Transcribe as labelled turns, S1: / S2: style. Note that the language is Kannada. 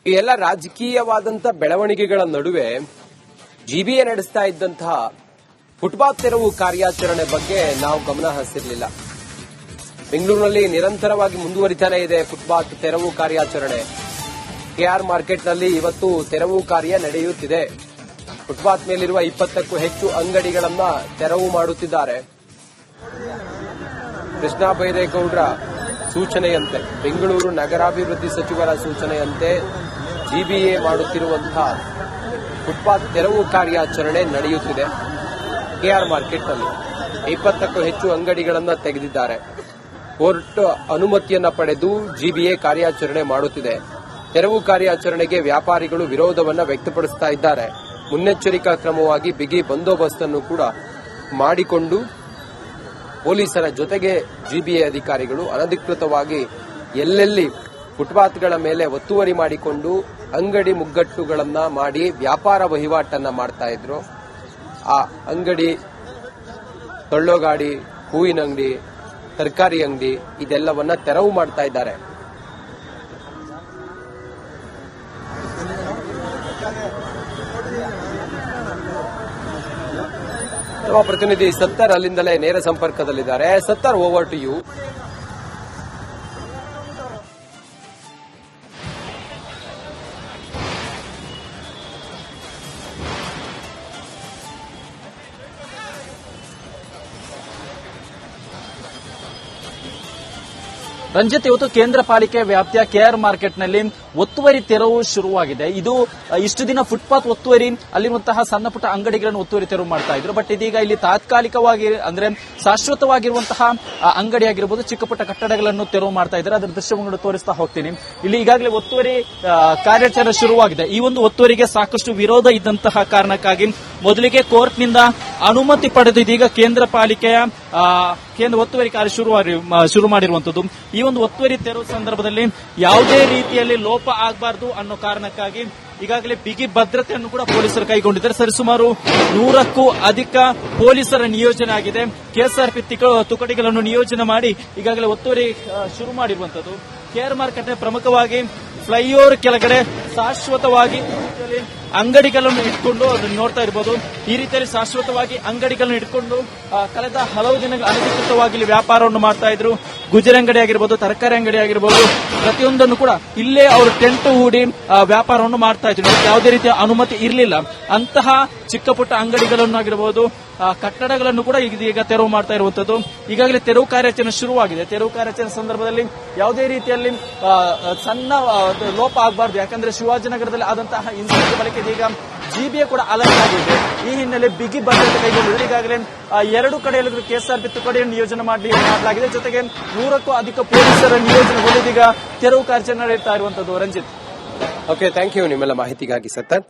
S1: ಈ ಎಲ್ಲ ರಾಜಕೀಯವಾದಂತಹ ಬೆಳವಣಿಗೆಗಳ ನಡುವೆ ಜಿಬಿಎ ನಡೆಸ್ತಾ ಇದ್ದಂತಹ ಫುಟ್ಪಾತ್ ತೆರವು ಕಾರ್ಯಾಚರಣೆ ಬಗ್ಗೆ ನಾವು ಗಮನ ಹರಿಸಿರಲಿಲ್ಲ. ಬೆಂಗಳೂರಿನಲ್ಲಿ ನಿರಂತರವಾಗಿ ಮುಂದುವರಿತಾನೆ ಇದೆ ಫುಟ್ಪಾತ್ ತೆರವು ಕಾರ್ಯಾಚರಣೆ. ಕೆಆರ್ ಮಾರ್ಕೆಟ್ನಲ್ಲಿ ಇವತ್ತು ತೆರವು ಕಾರ್ಯ ನಡೆಯುತ್ತಿದೆ. ಫುಟ್ಪಾತ್ ಮೇಲಿರುವ 20ಕ್ಕೂ ಹೆಚ್ಚು ಅಂಗಡಿಗಳನ್ನು ತೆರವು ಮಾಡುತ್ತಿದ್ದಾರೆ. ಕೃಷ್ಣ ಬೈರೇಗೌಡರ ಸೂಚನೆಯಂತೆ, ಬೆಂಗಳೂರು ನಗರಾಭಿವೃದ್ಧಿ ಸಚಿವರ ಸೂಚನೆಯಂತೆ ಜಿಬಿಎ ಮಾಡುತ್ತಿರುವಂತಹ ಫುಟ್ಪಾತ್ ತೆರವು ಕಾರ್ಯಾಚರಣೆ ನಡೆಯುತ್ತಿದೆ. ಕೆಆರ್ ಮಾರ್ಕೆಟ್ನಲ್ಲಿ 20ಕ್ಕೂ ಹೆಚ್ಚು ಅಂಗಡಿಗಳನ್ನು ತೆಗೆದಿದ್ದಾರೆ. ಕೋರ್ಟ್ ಅನುಮತಿಯನ್ನ ಪಡೆದು ಜಿಬಿಎ ಕಾರ್ಯಾಚರಣೆ ಮಾಡುತ್ತಿದೆ. ತೆರವು ಕಾರ್ಯಾಚರಣೆಗೆ ವ್ಯಾಪಾರಿಗಳು ವಿರೋಧವನ್ನು ವ್ಯಕ್ತಪಡಿಸುತ್ತಾ ಇದ್ದಾರೆ. ಮುನ್ನೆಚ್ಚರಿಕಾ ಕ್ರಮವಾಗಿ ಬಿಗಿ ಬಂದೋಬಸ್ತ್ ಅನ್ನು ಕೂಡ ಮಾಡಿಕೊಂಡು ಪೊಲೀಸರ ಜೊತೆಗೆ ಜಿಬಿಎ ಅಧಿಕಾರಿಗಳು ಅನಧಿಕೃತವಾಗಿ ಎಲ್ಲೆಲ್ಲಿ ಫುಟ್ಪಾತ್ಗಳ ಮೇಲೆ ಒತ್ತುವರಿ ಮಾಡಿಕೊಂಡು ಅಂಗಡಿ ಮುಗ್ಗಟ್ಟುಗಳನ್ನ ಮಾಡಿ ವ್ಯಾಪಾರ ವಹಿವಾಟನ್ನ ಮಾಡ್ತಾ ಇದ್ರು, ಆ ಅಂಗಡಿ, ತಳ್ಳೋಗಾಡಿ, ಹೂವಿನ ಅಂಗಡಿ, ತರಕಾರಿ ಅಂಗಡಿ ಇದೆಲ್ಲವನ್ನ ತೆರವು ಮಾಡ್ತಾ ಇದ್ದಾರೆ. ನಮ್ಮ ಪ್ರತಿನಿಧಿ ಸತ್ತರ್ ಅಲ್ಲಿಂದಲೇ ನೇರ ಸಂಪರ್ಕದಲ್ಲಿದ್ದಾರೆ. ಸತ್ತರ್, ಓವರ್ ಟು ಯು.
S2: ರಂಜಿತ್, ಇವತ್ತು ಕೇಂದ್ರ ಪಾಲಿಕೆ ವ್ಯಾಪ್ತಿಯ ಕೆಆರ್ ಮಾರ್ಕೆಟ್ನಲ್ಲಿ ಒತ್ತುವರಿ ತೆರವು ಶುರುವಾಗಿದೆ. ಇದು ಇಷ್ಟು ದಿನ ಫುಟ್ಪಾತ್ ಒತ್ತುವರಿ, ಅಲ್ಲಿರುವಂತಹ ಸಣ್ಣ ಪುಟ್ಟ ಅಂಗಡಿಗಳನ್ನು ಒತ್ತುವರಿ ತೆರವು ಮಾಡ್ತಾ ಇದ್ರು. ಬಟ್ ಇದೀಗ ಇಲ್ಲಿ ತಾತ್ಕಾಲಿಕವಾಗಿ ಅಂದ್ರೆ ಶಾಶ್ವತವಾಗಿರುವಂತಹ ಅಂಗಡಿ ಆಗಿರಬಹುದು, ಚಿಕ್ಕ ಪುಟ್ಟ ಕಟ್ಟಡಗಳನ್ನು ತೆರವು ಮಾಡ್ತಾ ಇದ್ದಾರೆ. ಅದರ ದೃಶ್ಯವನ್ನು ತೋರಿಸ್ತಾ ಹೋಗ್ತೀನಿ. ಇಲ್ಲಿ ಈಗಾಗಲೇ ಒತ್ತುವರಿ ಕಾರ್ಯಾಚರಣೆ ಶುರುವಾಗಿದೆ. ಈ ಒಂದು ಒತ್ತುವರಿಗೆ ಸಾಕಷ್ಟು ವಿರೋಧ ಇದ್ದಂತಹ ಕಾರಣಕ್ಕಾಗಿ ಮೊದಲಿಗೆ ಕೋರ್ಟ್ನಿಂದ ಅನುಮತಿ ಪಡೆದು ಇದೀಗ ಕೇಂದ್ರ ಪಾಲಿಕೆಯ ಕೇಂದ್ರ ಒತ್ತುವರಿ ಕಾರ್ಯ ಶುರು ಮಾಡಿರುವಂತದ್ದು. ಈ ಒಂದು ಒತ್ತುವರಿ ತೆರವು ಸಂದರ್ಭದಲ್ಲಿ ಯಾವುದೇ ರೀತಿಯಲ್ಲಿ ಲೋಪ ಆಗಬಾರದು ಅನ್ನೋ ಕಾರಣಕ್ಕಾಗಿ ಈಗಾಗಲೇ ಬಿಗಿ ಭದ್ರತೆಯನ್ನು ಕೂಡ ಪೊಲೀಸರು ಕೈಗೊಂಡಿದ್ದಾರೆ. ಸರಿಸುಮಾರು 100ಕ್ಕೂ ಅಧಿಕ ಪೊಲೀಸರ ನಿಯೋಜನೆ ಆಗಿದೆ. ಕೆಎಸ್ಆರ್ಪಿ ತುಕಡಿಗಳನ್ನು ನಿಯೋಜನೆ ಮಾಡಿ ಈಗಾಗಲೇ ಒತ್ತುವರಿ ಶುರು ಮಾಡಿರುವಂತದ್ದು. ಕೆಆರ್ ಮಾರ್ಕೆಟ್ ಪ್ರಮುಖವಾಗಿ ಫ್ಲೈಓವರ್ ಕೆಳಗಡೆ ಶಾಶ್ವತವಾಗಿ ಅಂಗಡಿಗಳನ್ನು ಇಟ್ಕೊಂಡು ಅದನ್ನು ನೋಡ್ತಾ ಇರಬಹುದು. ಈ ರೀತಿಯಲ್ಲಿ ಶಾಶ್ವತವಾಗಿ ಅಂಗಡಿಗಳನ್ನು ಇಟ್ಕೊಂಡು ಕಳೆದ ಹಲವು ದಿನಗಳು ಅನಧಿಕೃತವಾಗಿ ಇಲ್ಲಿ ವ್ಯಾಪಾರವನ್ನು ಮಾಡ್ತಾ ಇದ್ರು. ಗುಜರಿ ಅಂಗಡಿ ಆಗಿರಬಹುದು, ತರಕಾರಿ ಅಂಗಡಿ ಆಗಿರಬಹುದು, ಪ್ರತಿಯೊಂದನ್ನು ಕೂಡ ಇಲ್ಲೇ ಅವರು ಟೆಂಟ್ ಹೂಡಿ ವ್ಯಾಪಾರವನ್ನು ಮಾಡ್ತಾ ಇದ್ರು. ಯಾವುದೇ ರೀತಿಯ ಅನುಮತಿ ಇರಲಿಲ್ಲ. ಅಂತಹ ಚಿಕ್ಕ ಪುಟ್ಟ ಅಂಗಡಿಗಳನ್ನು ಆಗಿರಬಹುದು, ಕಟ್ಟಡಗಳನ್ನು ಕೂಡ ಈಗ ತೆರವು ಮಾಡ್ತಾ ಇರುವಂತದ್ದು. ಈಗಾಗಲೇ ತೆರವು ಕಾರ್ಯಾಚರಣೆ ಶುರುವಾಗಿದೆ. ತೆರವು ಕಾರ್ಯಾಚರಣೆ ಸಂದರ್ಭದಲ್ಲಿ ಯಾವುದೇ ರೀತಿಯಲ್ಲಿ ಸಣ್ಣ ಲೋಪ ಆಗಬಾರದು. ಯಾಕಂದ್ರೆ ಶಿವಾಜಿನಗರದಲ್ಲಿ ಆದಂತಹ ಇನ್ಸಿಡೆಂಟ್ ಬಳಿಕ ಈಗ ಜಿಬಿಎ ಕೂಡ ಅಲರ್ಟ್ ಆಗಿದೆ. ಈ ಹಿನ್ನೆಲೆ ಬಿಗಿ ಭದ್ರತೆ ಕೈಗೊಂಡಿದೆ. ಈಗಾಗಲೇ 2 ಕಡೆಯಲ್ಲಿ ಕೆಎಸ್ಆರ್ಪಿ ತುಕಡಿಯನ್ನು ನಿಯೋಜನೆ ಮಾಡಲಾಗಿದೆ. ಜೊತೆಗೆ 100ಕ್ಕೂ ಅಧಿಕ ಪೊಲೀಸರ ನಿಯೋಜನೆಗೊಂಡು ಈಗ ತೆರವು ಕಾರ್ಯಾಚರಣೆ ನಡೆಯುತ್ತಾ ಇರುವಂತದ್ದು. ರಂಜಿತ್,
S1: ಓಕೆ, ಥ್ಯಾಂಕ್ ಯು ನಿಮ್ಮೆಲ್ಲ ಮಾಹಿತಿಗಾಗಿ ಸತ್ತರ್.